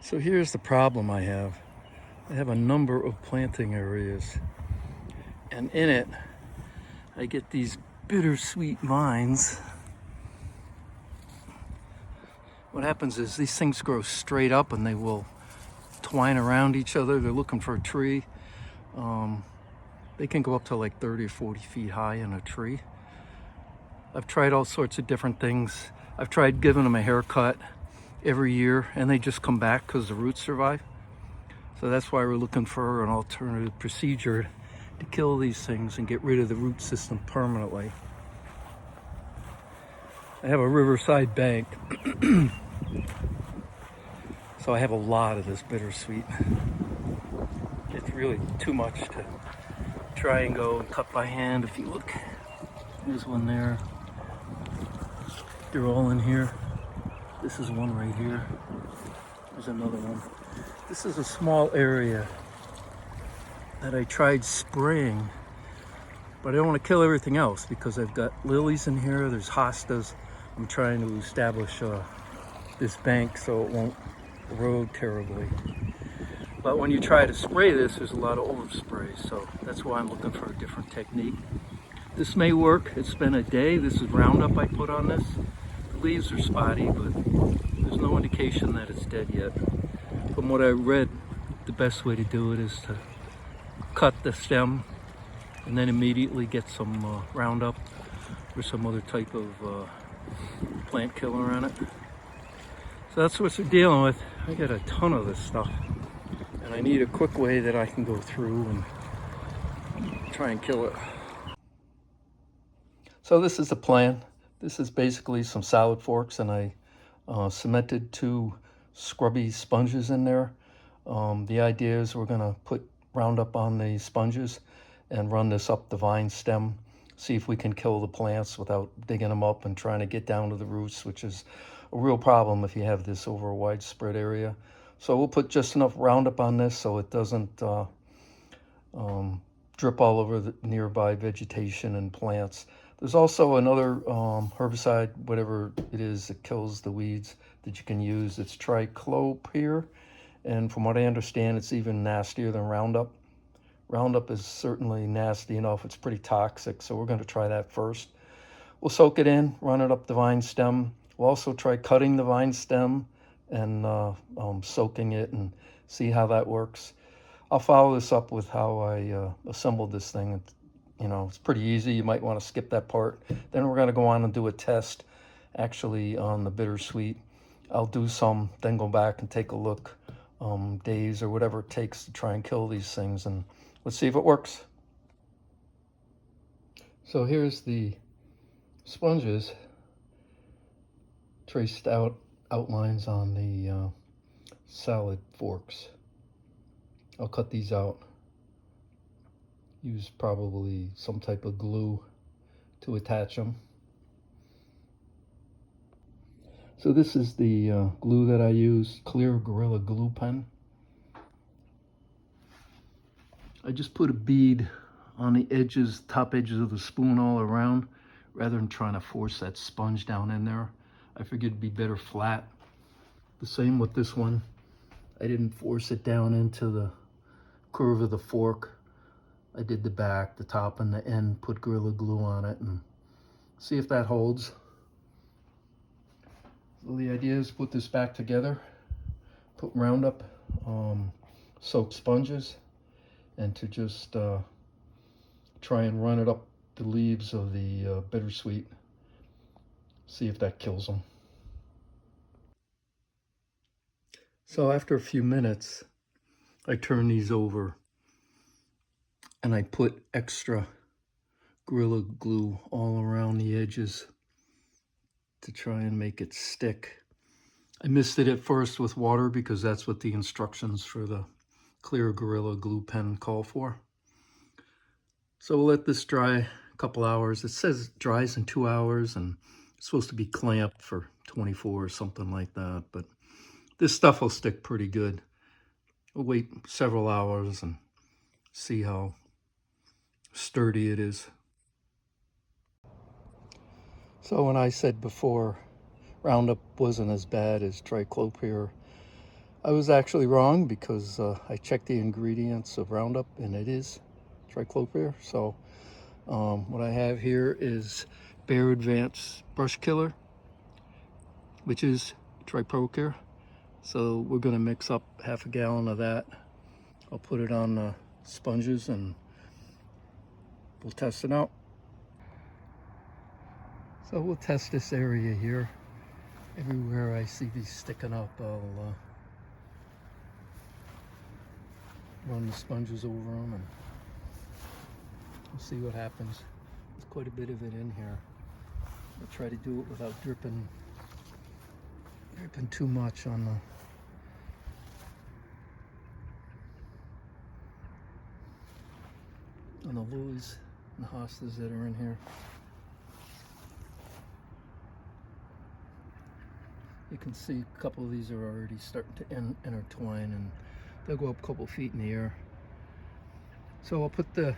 So here's the problem I have. I have a number of planting areas, and in it, I get these bittersweet vines. What happens is these things grow straight up and they will twine around each other. They're looking for a tree. They can go up to like 30 or 40 feet high in a tree. I've tried all sorts of different things. I've tried giving them a haircut every year and they just come back because the roots survive. So that's why we're looking for an alternative procedure to kill these things and get rid of the root system permanently. I have a riverside bank, so I have a lot of this bittersweet. It's really too much to try and go and cut by hand. If you look, there's one there. They're all in here. This is one right here. There's another one. This is a small area that I tried spraying, but I don't want to kill everything else because I've got lilies in here. There's hostas. I'm trying to establish this bank so it won't erode terribly. But when you try to spray this, there's a lot of overspray, so that's why I'm looking for a different technique. This may work. It's been a day. This is Roundup I put on this. The leaves are spotty, but there's no indication that it's dead yet. From what I read, the best way to do it is to cut the stem and then immediately get some Roundup or some other type of plant killer on it. So that's what we're dealing with. I got a ton of this stuff and I need a quick way that I can go through and try and kill it. So this is the plan. This is basically some salad forks, and I cemented 2 scrubby sponges in there. The idea is we're gonna put Roundup on the sponges and run this up the vine stem, see if we can kill the plants without digging them up and trying to get down to the roots, which is a real problem if you have this over a widespread area. So we'll put just enough Roundup on this so it doesn't drip all over the nearby vegetation and plants. There's also another herbicide, whatever it is that kills the weeds, that you can use. It's triclopyr, and from what I understand, it's even nastier than Roundup. Roundup is certainly nasty enough. It's pretty toxic, so we're going to try that first. We'll soak it in, run it up the vine stem. We'll also try cutting the vine stem and soaking it and see how that works. I'll follow this up with how I assembled this thing. You know, it's pretty easy. You might want to skip that part. Then we're going to go on and do a test actually on the bittersweet. I'll do some, then go back and take a look, days or whatever it takes to try and kill these things, and let's see if it works. So here's the sponges, traced out outlines on the salad forks. I'll cut these out. Use probably some type of glue to attach them. So this is the glue that I use, Clear Gorilla Glue Pen. I just put a bead on the edges, top edges of the spoon all around, rather than trying to force that sponge down in there. I figured it'd be better flat. The same with this one. I didn't force it down into the curve of the fork. I did the back, the top, and the end, put Gorilla Glue on it, and see if that holds. So the idea is put this back together, put Roundup, soaked sponges, and to just try and run it up the leaves of the bittersweet, see if that kills them. So after a few minutes, I turn these over and I put extra Gorilla Glue all around the edges to try and make it stick. I misted it first with water because that's what the instructions for the Clear Gorilla Glue Pen call for. So we'll let this dry a couple hours. It says it dries in 2 hours and it's supposed to be clamped for 24 or something like that, but this stuff will stick pretty good. We'll wait several hours and see how sturdy it is. So when I said before Roundup wasn't as bad as triclopyr, I was actually wrong because I checked the ingredients of Roundup and it is triclopyr. So what I have here is Bayer Advanced Brush Killer, which is triclopyr. So we're going to mix up half a gallon of that. I'll put it on the sponges and we'll test it out. So we'll test this area here. Everywhere I see these sticking up, I'll run the sponges over them and we'll see what happens. There's quite a bit of it in here. I'll try to do it without dripping too much on the lilies and hostas that are in here. You can see a couple of these are already starting to intertwine, and they'll go up a couple feet in the air. So I'll put the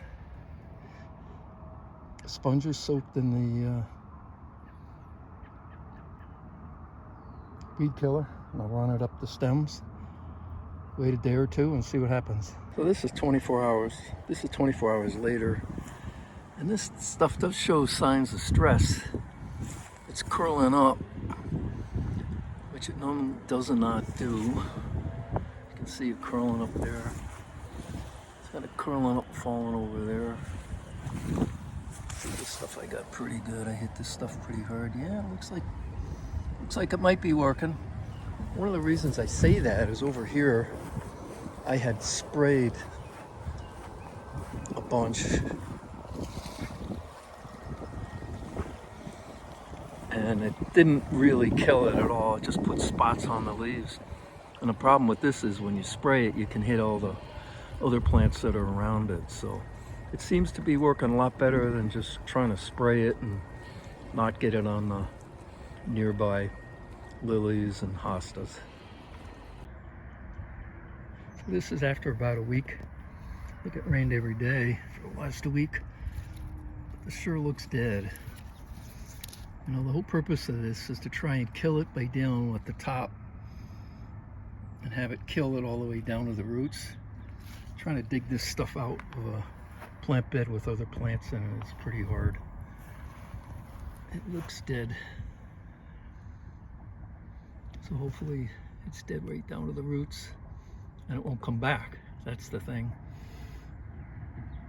sponges soaked in the weed killer, and I'll run it up the stems, wait a day or two and see what happens. So this is 24 hours. This is 24 hours later, and this stuff does show signs of stress. It's curling up, which it normally does not do. You can see it curling up there. It's kind of curling up, falling over there. This stuff I got pretty good. I hit this stuff pretty hard. Yeah, it looks like it might be working. One of the reasons I say that is over here I had sprayed a bunch, and it didn't really kill it at all. It just put spots on the leaves. And the problem with this is when you spray it, you can hit all the other plants that are around it. So it seems to be working a lot better than just trying to spray it and not get it on the nearby lilies and hostas. So this is after about a week. I think it rained every day for the last week. This sure looks dead. You know, the whole purpose of this is to try and kill it by dealing with the top and have it kill it all the way down to the roots. Trying to dig this stuff out of a plant bed with other plants in it is pretty hard. It looks dead. So hopefully it's dead right down to the roots and it won't come back. That's the thing.